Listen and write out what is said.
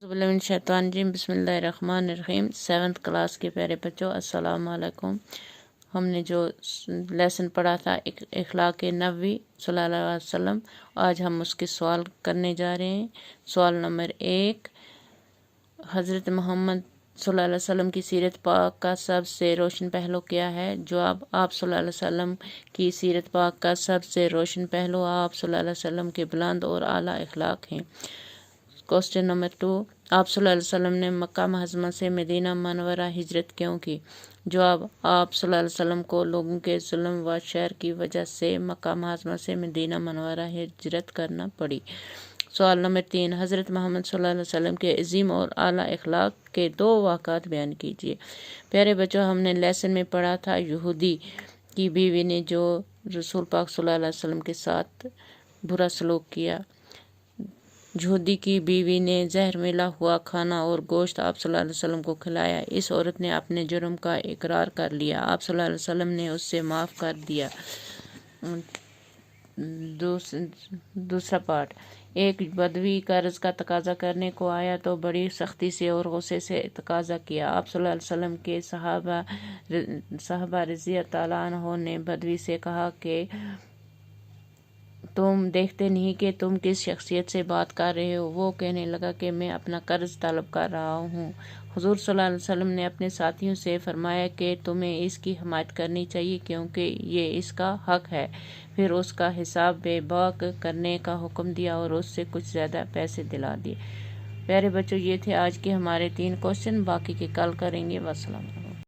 शैतान बिस्मिल्लाहिर्रहमानिर्रहीम। 7th class के प्यारे बच्चों, अस्सलाम वालेकुम। हमने जो लेसन पढ़ा था इखलाक नबी सल्लल्लाहु अलैहि वसल्लम, आज हम उसके सवाल करने जा रहे हैं। सवाल नंबर 1, हज़रत मोहम्मद सल्लल्लाहु अलैहि वसल्लम की सीरत पाक का सबसे रोशन पहलू क्या है? जवाब, आप सल्लल्लाहु अलैहि वसल्लम की सीरत पाक का सबसे रोशन पहलू आप सल्लल्लाहु अलैहि वसल्लम के बुलंद और आला इखलाक हैं। क्वेश्चन नंबर 2, आप सल्लल्लाहु अलैहि वसल्लम ने मक्का मुअज़्ज़मा से मदीना मुनव्वरा हिजरत क्यों की? जवाब, आप सल्लल्लाहु अलैहि वसल्लम को लोगों के जुल्म व शर की वजह से मक्का मुअज़्ज़मा से मदीना मुनव्वरा हिजरत करना पड़ी। सवाल नंबर 3, हज़रत मोहम्मद सल्लल्लाहु अलैहि वसल्लम के अजीम और आला इखलाक के 2 वाक़ात बयान कीजिए। प्यारे बच्चों, हमने लेसन में पढ़ा था यहूदी की बीवी ने जो रसूल पाक सल्लल्लाहु अलैहि वसल्लम के साथ बुरा सलूक किया। यहूदी की बीवी ने जहर मिला हुआ खाना और गोश्त आप सल्लल्लाहु अलैहि वसल्लम को खिलाया। इस औरत ने अपने जुर्म का इकरार कर लिया। आप सल्लल्लाहु अलैहि वसल्लम ने उससे माफ़ कर दिया। दूसरा पार्ट, एक बदवी कर्ज का तकाजा करने को आया तो बड़ी सख्ती से और गुस्से से तकाजा किया। आप सल्लल्लाहु अलैहि वसल्लम के सहाबा रज़ी अल्लाह अन्हो ने बदवी से कहा कि तुम देखते नहीं कि तुम किस शख्सियत से बात कर रहे हो? वो कहने लगा कि मैं अपना कर्ज तलब कर रहा हूँ। हुजूर सल्लल्लाहु अलैहि वसल्लम ने अपने साथियों से फरमाया कि तुम्हें इसकी हिमायत करनी चाहिए क्योंकि ये इसका हक है। फिर उसका हिसाब बेबाक करने का हुक्म दिया और उससे कुछ ज़्यादा पैसे दिला दिए। प्यारे बच्चों, ये थे आज के हमारे 3 क्वेश्चन। बाकी के कल करेंगे। वस्सलाम।